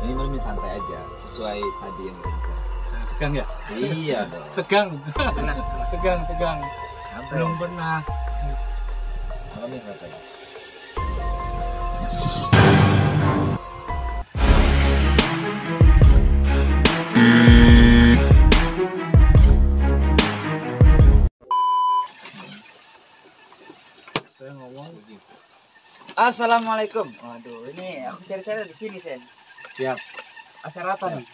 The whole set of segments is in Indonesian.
Ini santai aja, sesuai tadi yang kita. Tegang ya? Iya dong. Tegang. Tegang. Santai. Belum pernah. Malamnya santai. Saya ngomong. Assalamualaikum. Waduh, ini aku cari-cari di sini, Sen. Siap. Acara apa nih?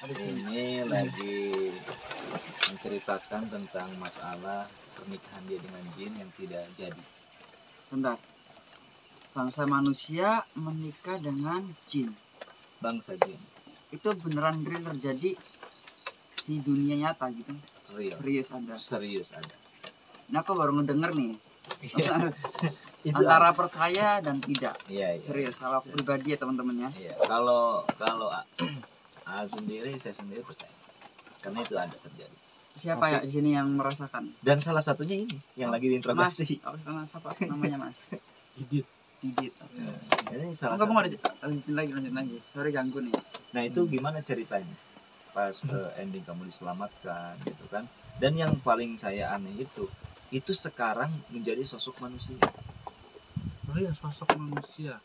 Ada di sini. Ini lagi menceritakan tentang masalah pernikahan dia dengan jin yang tidak jadi. Bentar. Bangsa manusia menikah dengan jin. Bangsa jin. Itu beneran real terjadi di dunia nyata gitu? Real. Serius ada. Serius ada. Ini aku baru ngedenger nih. Itu Antara percaya dan tidak. Iya. Serius, kalau aku pribadi ya teman-teman ya. Iya. Kalau saya sendiri percaya. Karena itu ada terjadi. Siapa ya di sini yang merasakan? Dan salah satunya ini yang lagi diinterogasi. Oh, siapa namanya, Mas? Didit. Didit. Ini salah Kamu satu. ada lanjutin lagi. Sorry ganggu nih. Nah itu gimana ceritanya? Pas ending kamu diselamatkan gitu kan. Dan yang paling saya aneh itu sekarang menjadi sosok manusia. Oh iya, sosok manusia.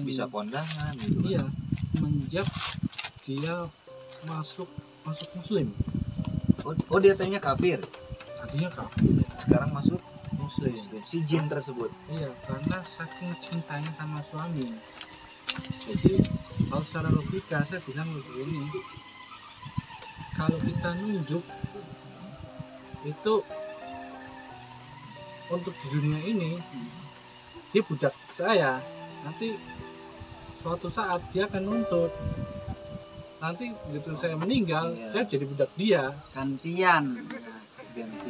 Bisa kondangan gitu kan. Iya, semenjak dia masuk muslim. Oh dia tadinya kafir. Tadinya kafir, Sekarang masuk muslim. si jin tersebut. Iya, karena saking cintanya sama suami. Jadi kalau secara logika saya bilang begini, kalau kita nunjuk itu untuk di dunia ini dia budak saya, nanti suatu saat dia akan nuntut, nanti begitu saya meninggal Iya. saya jadi budak dia. Gantian.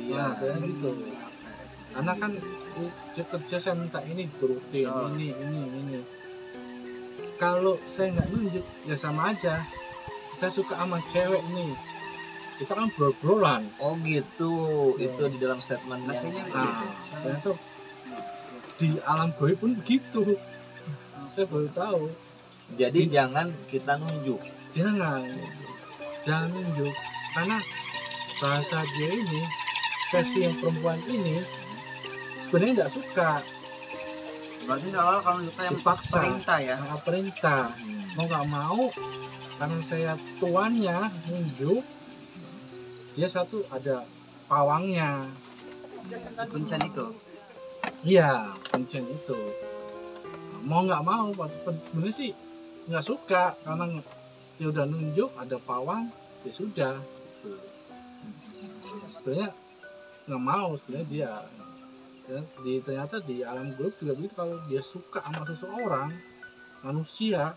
Nah, kayak gitu. Karena kan dia kerja saya minta ini turutin, Oh. ini. Kalau saya nggak nunjuk ya sama aja. Kita suka sama cewek nih, kita kan bro-broan. Oh gitu. Iya. Itu di dalam statementnya. Artinya Nah, dan itu di alam goib pun begitu. Saya baru tahu. Jadi jangan kita nunjuk. Jangan nunjuk, karena bahasa dia ini, versi yang perempuan ini sebenarnya nggak suka. Berarti soal kalau suka yang Dipaksa. perintah ya. Karena perintah mau nggak mau, karena saya tuannya nunjuk, dia satu ada pawangnya. Kuncen itu. Iya, kuncen itu. Mau nggak mau, sebenarnya sih nggak suka, karena dia udah nunjuk ada pawang, ya sudah. Sebenarnya nggak mau sebenarnya dia. Dan ternyata di alam grup juga begitu, kalau dia suka sama seseorang manusia,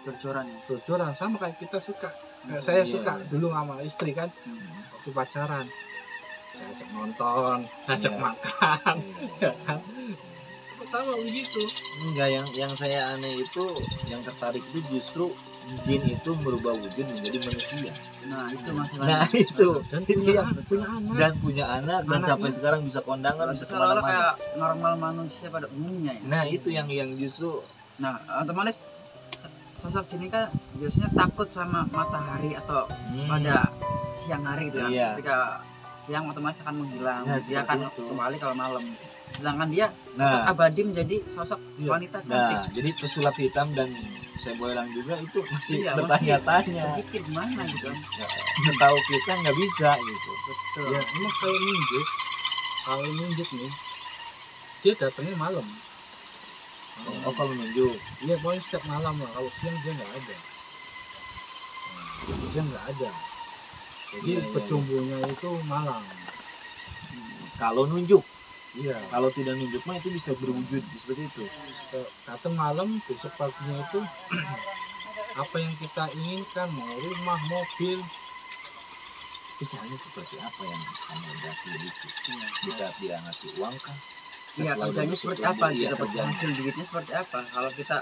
Berjoran ya. berjoran sama kayak kita suka. Kayak saya Iya. suka dulu sama istri kan, waktu pacaran. Saya ajak nonton, ajak Iya. makan, ya kan? Sama begitu. Enggak, yang saya aneh itu, yang tertarik itu justru jin itu merubah wujud menjadi manusia. Nah, itu masalahnya. Nah itu Dan itu punya, yang punya anak. dan punya anak dan Anaknya. sampai sekarang bisa kondangan, Berarti bisa seolah-olah kemana-mana. kayak normal manusia pada umumnya ya. Nah itu yang justru Nah, otomatis sosok sini kan biasanya takut sama matahari atau pada siang hari gitu ya. Iya. Ketika siang otomatis akan menghilang. Nah, Dia seperti akan itu. kembali kalau malam. Sedangkan dia nah abadi menjadi sosok Iya. wanita cantik. nah jadi pesulap hitam dan saya boilang juga itu masih Iya, bertanya-tanya. Sedikit gimana gitu kan. Ya, setahu kita nggak bisa gitu. Betul. Ya emang kalau nunjuk nih, dia datangnya malam. Oh kalau nunjuk. Iya, pokoknya setiap malam lah. Kalau siang dia nggak ada. Dia nggak ada. Jadi Iya, iya, bertumbuhnya itu malam. Kalau nunjuk, Iya. kalau tidak nunjuk mah itu bisa berwujud seperti itu. Datang malam, besok paginya itu apa yang kita inginkan, mau rumah, mobil, Itu caranya seperti apa yang kamu berhasil itu? Bisa dia ngasih uang kah? Iya, Setelah kerjanya udah seperti bersyukur, apa? iya, Kita dapat kerjanya. hasil duitnya seperti apa? Kalau kita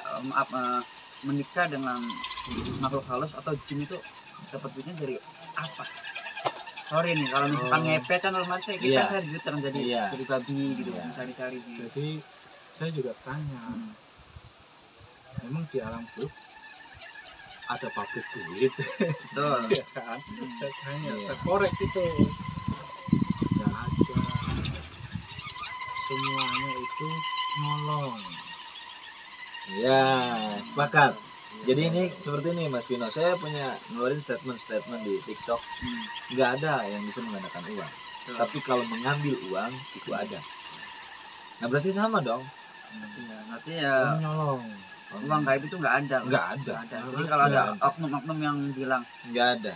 menikah dengan makhluk halus atau jin itu dapat duitnya dari apa? Sorry nih, kalau misalkan ngepet kan otomatis kita Iya. cari duit kan jadi Iya. jadi babi gitu, Iya. cari-cari gitu. jadi saya juga tanya. memang di alam goib ada pabrik duit. Betul. Ya kan? Saya tanya, Iya. saya korek itu nggak ada, semuanya itu nolong. Ya, sepakat. Jadi ini seperti ini Mas Vino, saya punya ngeluarin statement di TikTok, nggak ada yang bisa menggunakan uang. Tapi kalau mengambil uang itu ada. Nah berarti sama dong. Iya, berarti Uang ya nyolong. uang gaib itu nggak ada. Nggak ada. Nggak ada. Nggak Jadi ada. kalau ada Nggak ada. oknum-oknum yang bilang Nggak ada.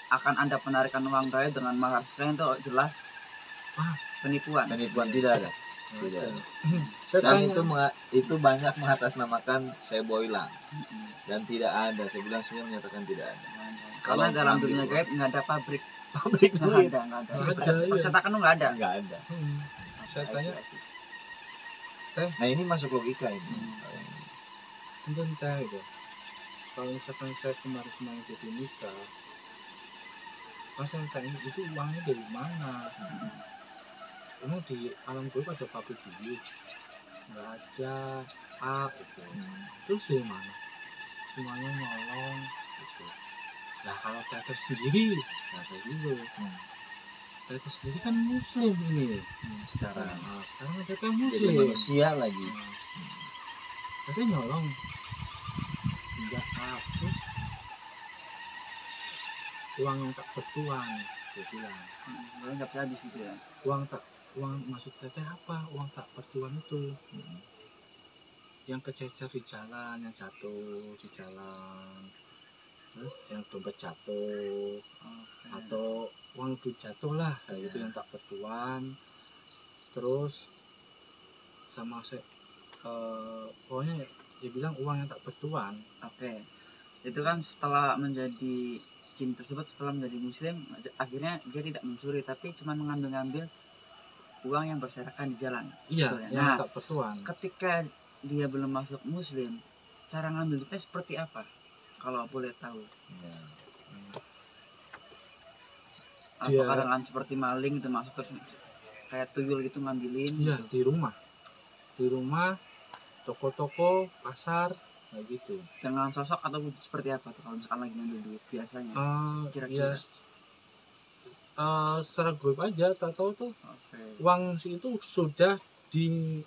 akan ada penarikan uang gaib dengan mahar sekian, itu jelas penipuan. Penipuan tidak ada. Tidak ada. Saya Dan tanya, itu banyak mengatasnamakan saya boilang dan tidak ada. Saya bilang saya menyatakan tidak ada. Karena Kalau dalam mengambil dunia uang. gaib nggak ada pabrik. Pabrik Nggak duit ada, nggak ada. Nggak ada, iya. Percetakan tuh nggak ada. nggak ada. saya tanya, Nah ini masuk logika ini. enten teh gitu. Kalau misalkan saya kemarin jadi nikah, pas saya tanya itu uangnya dari mana? Emang di alam goib ada pabrik duit? Nggak ada. Gitu. Terus dari mana? Semuanya nolong gitu. Nah kalau teteh sendiri, nah saya dulu. Teteh sendiri kan muslim ini. Sekarang Nah, sekarang teteh jadi muslim. manusia lagi. Nah, teteh nyolong. Tidak terus uang yang tak bertuan, dia bilang. Nggak nggak bisa habis gitu ya. Uang maksud teteh apa? Uang tak bertuan itu yang kececer di jalan, yang jatuh di jalan, terus yang dompet jatuh, atau uang itu jatuh lah, kayak gitu yang tak bertuan. Terus sama saya pokoknya dia bilang uang yang tak bertuan. Oke. Itu kan setelah menjadi jin tersebut, setelah menjadi muslim, akhirnya dia tidak mencuri tapi cuma mengambil uang yang berserakan di jalan. Iya, Betul ya? yang Nah, tak bertuan. ketika dia belum masuk muslim, cara ngambil duitnya seperti apa? Kalau boleh tahu. Ya. Dia- Apakah dengan seperti maling itu masuk terus kayak tuyul gitu ngambilin? Iya, gitu? di rumah, toko-toko, pasar, kayak gitu. Dengan sosok atau wujud seperti apa tuh kalau misalkan lagi ngambil duit biasanya? Kira-kira. Secara goib aja, tak tahu tuh Oke. uang itu sudah di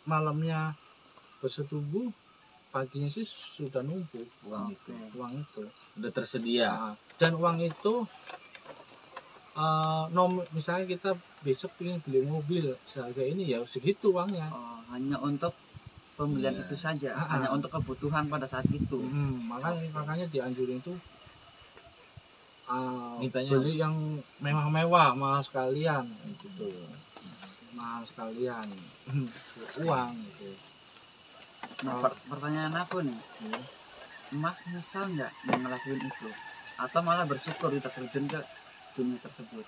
malamnya bersetubuh, paginya sih sudah numpuk Uang itu uang itu. udah tersedia. Nah, dan uang itu misalnya kita besok ingin beli mobil seharga ini ya segitu uangnya. Oh, hanya untuk pembelian Iya. itu saja, Ah, hanya untuk kebutuhan pada saat itu. Makanya dianjurin tuh Mintanya beli yang mewah-mewah, mahal sekalian gitu, mahal sekalian uang gitu. Nah, pertanyaan aku nih, Mas nyesal nggak ngelakuin itu, atau malah bersyukur tidak terjun ke dunia tersebut?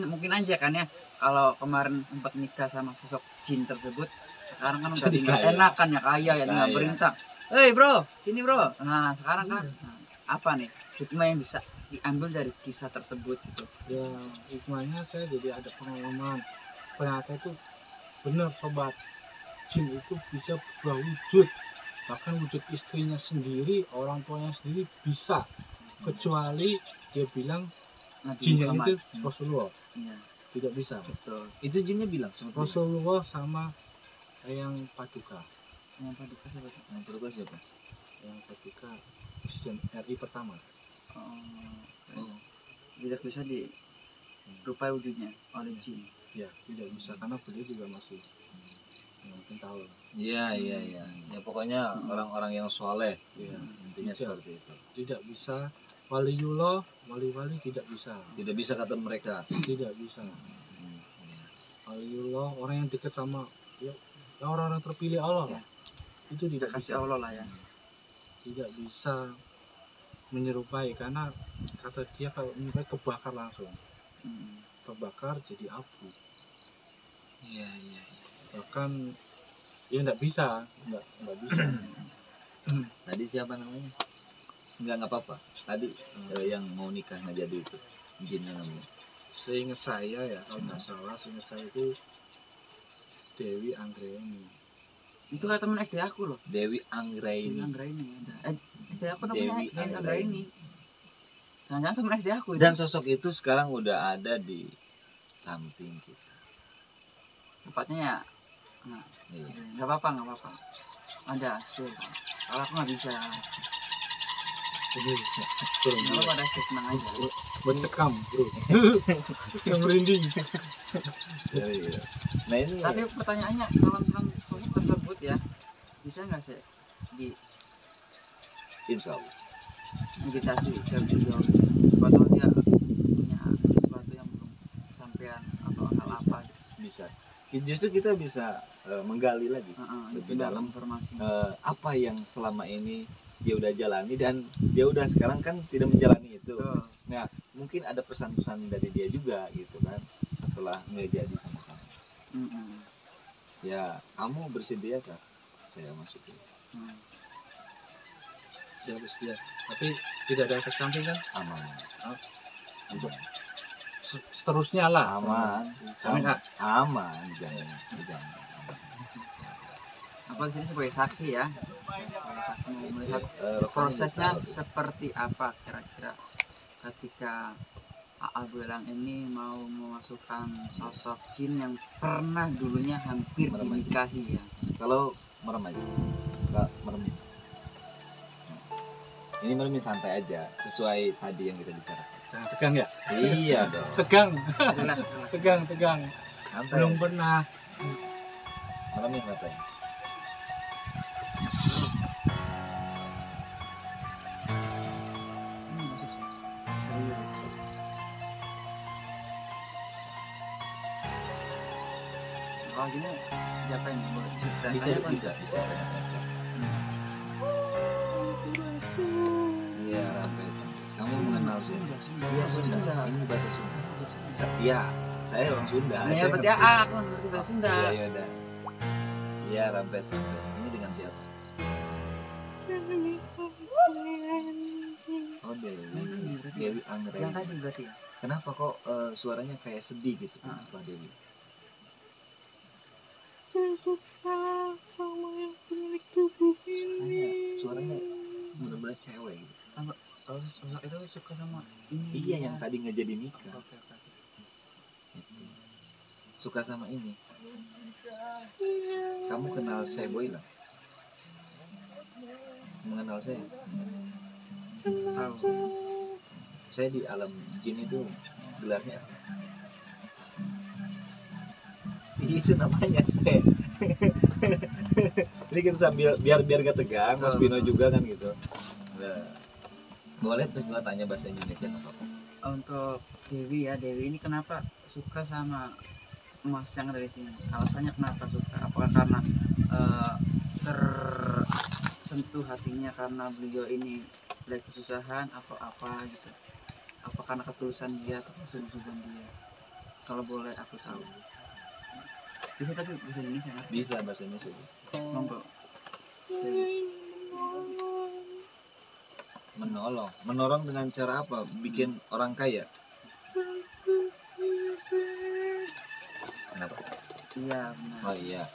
Mungkin aja kan ya, kalau kemarin sempat nikah sama sosok jin tersebut, sekarang kan udah Jadi tinggal kaya. enak kan ya, kaya ya, tinggal Kaya. perintah, hei bro, sini bro. Nah sekarang kan apa nih hikmah yang bisa diambil dari kisah tersebut gitu? Ya hikmahnya saya jadi ada pengalaman, ternyata itu benar sobat, jin itu bisa berubah wujud, bahkan wujud istrinya sendiri, orang tuanya sendiri bisa, kecuali dia bilang Nabi jinnya Muhammad. itu Rasulullah Iya, tidak bisa. betul. Itu jinnya bilang seperti itu. Rasulullah sama yang Paduka. Yang tadi kan siapa? Yang kedua siapa? Yang Paduka Presiden RI pertama. Oh, tidak bisa dirupai wujudnya oleh jin. Ya tidak bisa karena beliau juga masih mungkin tahu. Iya. Ya pokoknya orang-orang yang soleh. Ya, Intinya Iya. seperti itu. tidak bisa waliullah, wali tidak bisa, Tidak bisa kata mereka. tidak bisa. Waliullah orang yang dekat sama ya, orang-orang terpilih Allah Ya. itu tidak Kasih bisa, Allah lah ya. tidak bisa menyerupai karena kata dia kalau menyerupai kebakar langsung, terbakar jadi abu. Iya. Bahkan ya nggak bisa, nggak bisa. Tadi siapa namanya? Enggak apa-apa. Tadi yang mau nikah nggak jadi itu. Jinnya namanya. Seingat saya ya, kalau nggak salah, seingat saya itu Dewi Anggreni. Itu kayak temen SD aku loh. Dewi Anggraini. Anggraini ada. SD aku namanya Dewi Dewi Anggraini. Jangan-jangan temen SD aku itu. Dan sosok itu sekarang udah ada di samping kita. Tepatnya ya. Nah, Iya. nggak apa-apa. Ada sih. Kalau aku nggak bisa. Jadi Nggak apa-apa, ada sih, tenang aja. mencekam bro. Yang merinding. Iya. Nah ini Tapi pertanyaannya kalau tentang sosok tersebut ya, bisa nggak sih di insya Allah meditasi ke beliau? Atau dia punya sesuatu yang belum kesampaian atau hal apa? bisa. Justru kita bisa menggali lagi lebih dalam informasi. Apa yang selama ini dia udah jalani dan dia udah sekarang kan tidak menjalani itu. Betul. Nah mungkin ada pesan-pesan dari dia juga gitu kan setelah nggak jadi sama kamu. Ya kamu bersedia kan? Saya masukin. Ya bersedia. Tapi tidak ada efek samping kan? Aman. Untuk seterusnya lah. Aman. Aman. Aman. Jangan. Apa di sini sebagai saksi ya? Mau melihat prosesnya seperti apa kira-kira ketika AA bilang ini mau memasukkan sosok jin yang pernah dulunya hampir dinikahi ya. Kalau merem aja, nggak merem. Ini merem santai aja, sesuai tadi yang kita bicarakan. Jangan tegang ya? Iya dong. Tegang. Relax. Tegang. Santai. Belum pernah. Meremin matanya. Kalau gini siapa yang boleh Bisa. Iya, Rampes. Kamu mengenal Sunda? Iya, Sunda. Ini bahasa Sunda. Iya, saya orang Sunda. Ya berarti aku ngerti bahasa Sunda. Iya, udah. Iya, Rampes. Ini dengan siapa? Oh, Dewi Anggraini. Yang tadi berarti ya. Kenapa kok suaranya kayak sedih gitu, Pak Dewi? Saya suka sama yang pemilik tubuh ini. Suaranya benar-benar cewek gitu. Kalau itu suka sama ini. Iya, yang tadi nggak jadi nikah. Oke. Gitu. Suka sama ini. Kamu kenal saya Boy lah? Mengenal saya? Tahu. Saya di alam jin itu gelarnya apa? Itu namanya saya. Ini kita sambil biar gak tegang, Mas Pino juga kan gitu. Nah, boleh terus juga tanya bahasa Indonesia apa? Untuk Dewi ya, Dewi ini kenapa suka sama Mas yang ada di sini? Alasannya kenapa suka? Apakah karena tersentuh hatinya karena beliau ini lagi kesusahan atau apa gitu? Apa karena ketulusan dia atau kesungguhan dia? Kalau boleh aku tahu. Bisa tapi bisa Indonesia nggak? Bisa bahasa Indonesia. Monggo. Menolong dengan cara apa? Bikin orang kaya. Kenapa? Iya benar. Oh iya.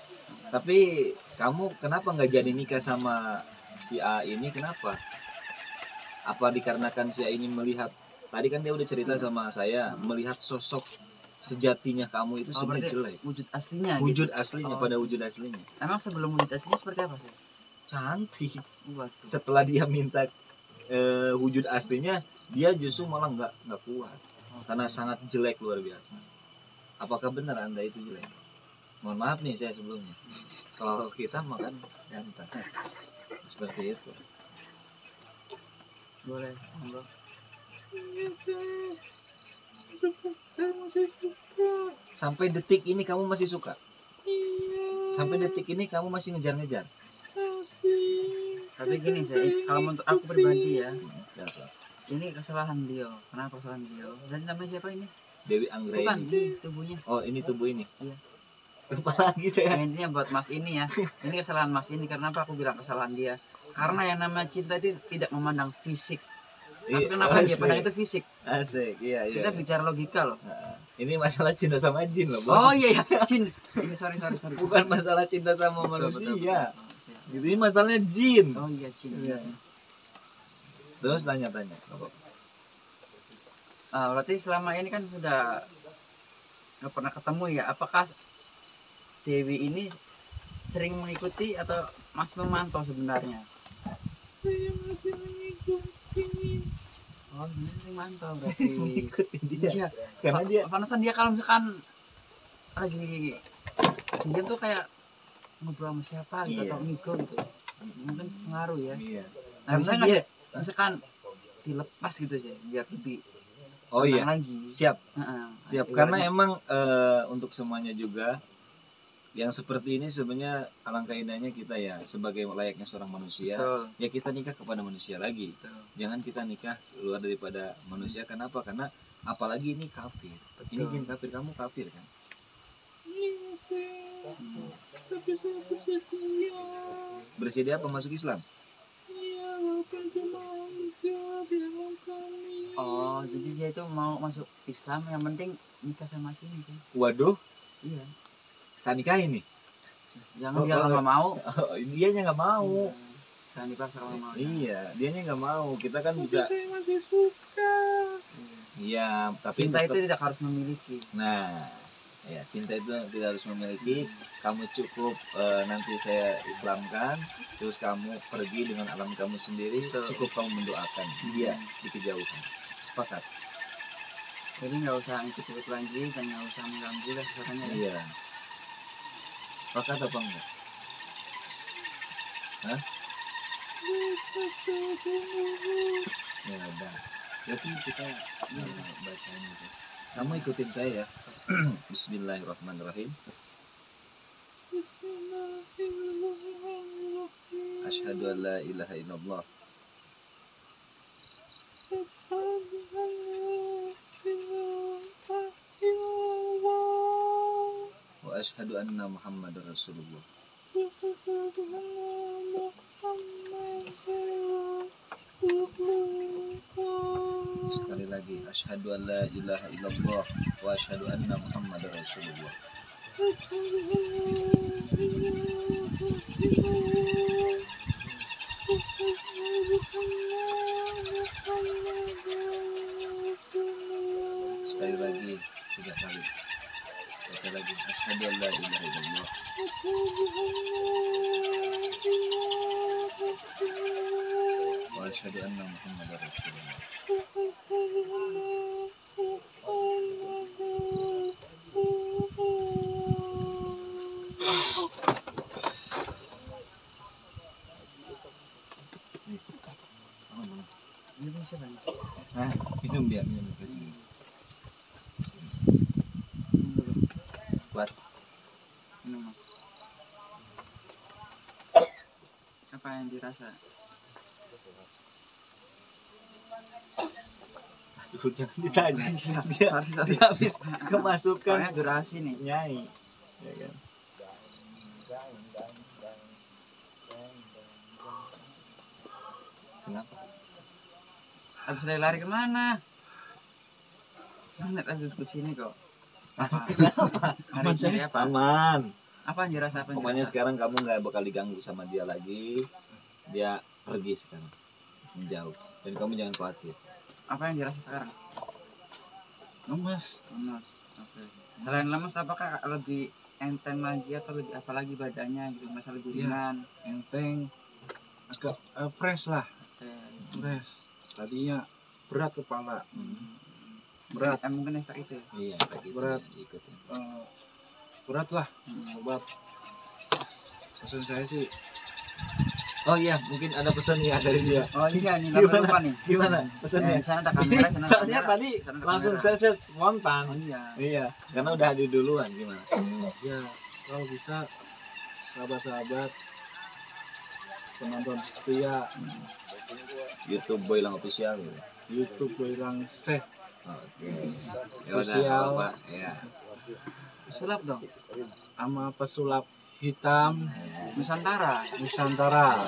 Tapi kamu kenapa nggak jadi nikah sama si A ini? Kenapa? Apa dikarenakan si A ini melihat, tadi kan dia udah cerita sama saya, melihat sosok sejatinya kamu itu sebenarnya jelek. Wujud aslinya. Wujud gitu. aslinya pada wujud aslinya. Emang sebelum wujud aslinya seperti apa sih? Cantik. Waduh. Setelah dia minta wujud aslinya, dia justru malah nggak kuat karena sangat jelek luar biasa. Apakah benar Anda itu jelek? Mohon maaf nih saya sebelumnya. Kalau kita makan ganteng seperti itu. Boleh, monggo. Sampai detik ini kamu masih suka? Sampai detik ini kamu masih ngejar-ngejar? Tapi gini sih, kalau untuk aku pribadi ya, Ya, ini kesalahan beliau. Kenapa kesalahan beliau? Dan namanya siapa ini? Dewi Bukan, Anggraini. ini tubuhnya. Oh ini tubuh ini. Iya. Lupa lagi saya. Ya, intinya buat Mas ini ya. Ini kesalahan Mas ini. Kenapa aku bilang kesalahan dia? Karena yang namanya cinta itu tidak memandang fisik. Tapi kenapa dia pandang itu fisik? Asik, iya. Kita bicara logika loh. Nah, ini masalah cinta sama jin loh, Bos. Oh iya ya, jin. Ini sorry. Bukan masalah cinta sama Betul, manusia. betul. Gitu, ini masalahnya jin. Oh iya jin. Iya. Terus tanya-tanya. Berarti selama ini kan sudah nggak pernah ketemu ya. Apakah Dewi ini sering mengikuti atau masih memantau sebenarnya? Saya masih mengikuti. Oh, ini sering mantau berarti. Ikutin dia. Iya. Karena dia Panasan dia kalau misalkan lagi diam tuh kayak ngobrol sama siapa gitu Iya. atau ngigo gitu. Mungkin pengaruh ya. iya. Nah, bisa nggak deh? Misalkan dilepas gitu aja biar lebih Oh tenang iya. lagi. Siap. Heeh. Siap, Ibaratnya- karena emang untuk semuanya juga yang seperti ini sebenarnya alangkah indahnya kita ya sebagai layaknya seorang manusia, Betul. ya kita nikah kepada manusia lagi. Betul. Jangan kita nikah luar daripada manusia. Kenapa? Karena apalagi ini kafir. Ini Betul. jin kafir, kamu kafir kan? Iya saya. Hmm. Tapi saya bersedia. Bersedia apa masuk Islam? Iya, Bapak cuma menjawab yang kami. Oh, jadi dia itu mau masuk Islam yang penting nikah sama sini kan? Waduh, Iya. tak nikah ini. Jangan Oh, dia oh, nggak mau. Dianya nggak mau. Jangan dipaksa kalau mau. Iya, dianya nggak mau. Kita kan Tapi bisa. saya masih suka. Iya, tapi Cinta tetap- itu tidak harus memiliki. Nah, ya cinta itu tidak harus memiliki. Kamu cukup nanti saya Islamkan, terus kamu pergi dengan alam kamu sendiri. Betul. Cukup kamu mendoakan dia di kejauhan. Sepakat? Jadi nggak usah ikut-ikut lagi dan nggak usah mengganggu lah sebenarnya. Ya. Iya. Sepakat apa enggak? Hah? Bapak saya tunggu. Ya udah. Berarti kita bacain gitu. Kamu ikutin saya ya. Bismillahirrahmanirrahim. Bismillahirrahmanirrahim. Asyhadu an la ilaha illallah Asyhadu an la ilaha illallah. wa asyhadu anna Muhammadar Rasulullah. Asyhadu anna Muhammadan Rasulullah. Sekali lagi, asyhadu an la ilaha illallah wa asyhadu anna Muhammadar Rasulullah. Asyhadu an la ilaha illallah. Asyhadu anna Muhammadan Rasulullah. Sekali lagi, 3 kali. Baca lagi, asyhadu an la ilaha illallah Asyhadu an la ilaha illallah. wa asyhadu anna Muhammadar Rasulullah. Asyhadu anna Muhammadan Ini bisa kan? Nah, minum dia, minum. Minum dulu. Kuat. Minum, Mas. Apa yang dirasa? Aduh, jangan ditanya. Dia, Harus dia habis kemasukan Soalnya durasi nih. nyai. Ya kan? Kenapa? Habis lari kemana? Lihat aja ke sini kok. Apa? Hari ini apa? Aman. Apa yang dirasa? Apa yang Pokoknya dirasa? sekarang kamu nggak bakal diganggu sama dia lagi. Dia pergi sekarang, menjauh. Dan kamu jangan khawatir. Apa yang dirasa sekarang? lemas. Lemas. Oke. Selain lemas, apakah lebih enteng lagi atau lebih apa lagi badannya gitu? Masa lebih Iya. ringan? Enteng, agak fresh lah, Oke. fresh. Tadinya berat kepala, Hmm. berat. Mungkin efek itu ya? Iya, kayak gitu. Berat. Ya, ikutin. Berat lah. Hmm. Sebab pesan saya sih Oh iya, mungkin ada pesan ya dari dia. Oh iya nih, Gimana? lupa nih. Gimana Di pesannya? sana ada kamera, sana ada Soalnya kamera. tadi Sana ada langsung kamera. saya spontan. Oh iya. Iya, karena udah hadir duluan. Gimana? ya kalau bisa sahabat-sahabat penonton setia YouTube Boylang Official. Gitu. YouTube bilang seh Oke. Ya udah, Official. Pak. Ya. Sulap dong. sama pesulap hitam Ya. Nusantara. Nusantara.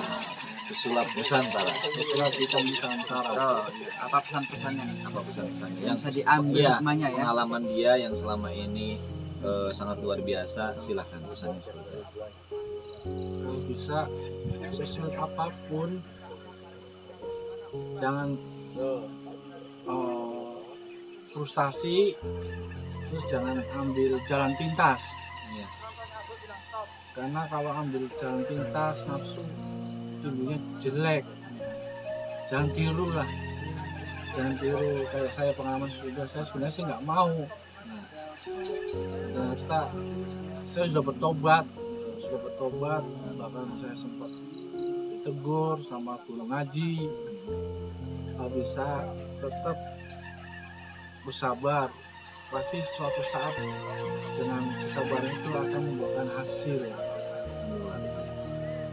pesulap Nusantara. Pesulap hitam Nusantara. Oh, iya. Apa pesan-pesannya nih? Apa pesan-pesannya Yang bisa diambil iya, hikmahnya ya. pengalaman dia yang selama ini sangat luar biasa, silahkan pesannya seperti apa? Kalau bisa sesulit apapun jangan frustasi, terus jangan ambil jalan pintas. Iya. Karena kalau ambil jalan pintas nafsu timbulnya jelek. Jangan tiru lah, jangan tiru. Kayak saya pengalaman saya sebenarnya sih nggak mau. Ternyata saya sudah bertobat, bahkan saya sempat ditegur sama guru ngaji. Nggak bisa, tetap bersabar. Pasti suatu saat dengan kesabaran itu akan membuahkan hasil.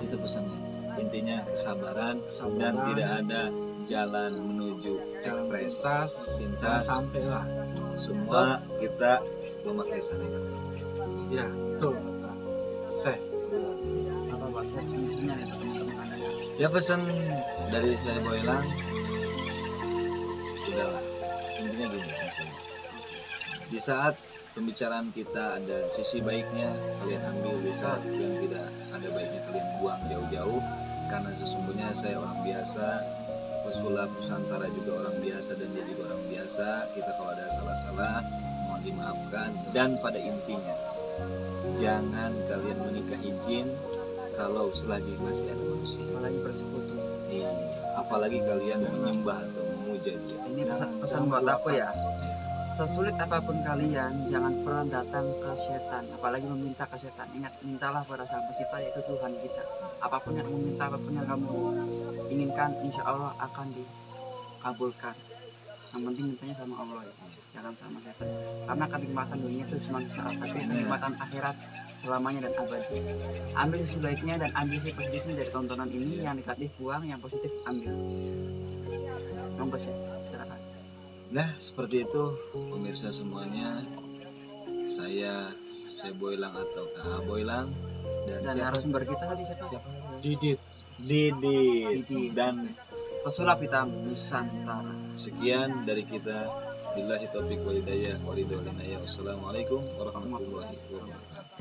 Itu pesannya. Intinya kesabaran, dan tidak ada jalan menuju Jalan ekspres, pintas. sampai lah. Semua kita memakai sana. Ya, betul. Saya Apa buat saya pesan-pesannya nih teman-teman Anda? Ya pesan dari saya Boylang, sudahlah. Intinya gini, Mas Boylang. Di saat pembicaraan kita ada sisi baiknya, kalian ambil. Di saat yang tidak ada baiknya, kalian buang jauh-jauh. Karena sesungguhnya saya orang biasa, pesulap Nusantara juga orang biasa, dan dia juga orang biasa. Kita kalau ada salah-salah mohon dimaafkan. Dan pada intinya, jangan kalian menikahi jin kalau selagi masih ada manusia. Apalagi bersekutu. Iya, apalagi kalian menyembah atau memuja dia. Ini pesan buat aku ya. Sesulit apapun kalian, jangan pernah datang ke setan, apalagi meminta ke setan. Ingat, mintalah pada Sang Pencipta, yaitu Tuhan kita. Apapun yang kamu minta, apapun yang kamu inginkan, insya Allah akan dikabulkan. Yang penting mintanya sama Allah ya, jangan sama setan. Karena kenikmatan dunia itu cuma sesaat, tapi kenikmatan akhirat selamanya dan abadi. Ambil sisi baiknya dan ambil sisi positifnya dari tontonan ini. Yang negatif buang, yang positif ambil. Nombor ya, silakan. Nah, seperti itu pemirsa semuanya. Saya Boylang atau Kak Boylang Dan narasumber kita tadi siapa? Didit. Didit dan Pesulap hitam Nusantara. sekian dari kita. Billahi taufiq wal hidayah wa ridho wal inayah. Wassalamualaikum warahmatullahi wabarakatuh.